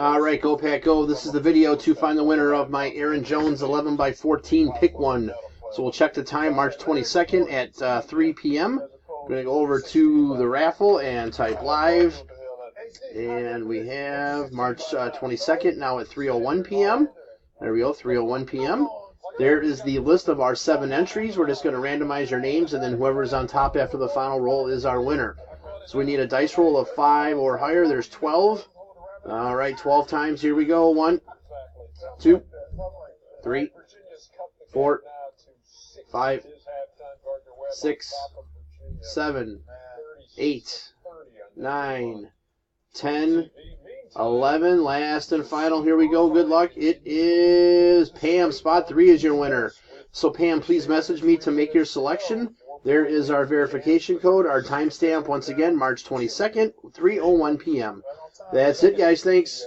All right, go Pack Go. This is the video to find the winner of my Aaron Jones 11 by 14 pick one. So we'll check the time, March 22nd at 3 p.m. We're going to go over to the raffle and type live. And we have March 22nd now at 3:01 p.m. There we go, 3:01 p.m. There is the list of our 7 entries. We're just going to randomize your names, and then whoever's on top after the final roll is our winner. So we need a dice roll of 5 or higher. There's 12. All right, 12 times. Here we go. 1, 2, 3, 4, 5, 6, 7, 8, 9, 10, 11. Last and final. Here we go. Good luck. It is Pam. Spot 3 is your winner. So, Pam, please message me to make your selection. There is our verification code, our timestamp, once again, March 22nd, 3:01 p.m. That's it, guys. Thanks.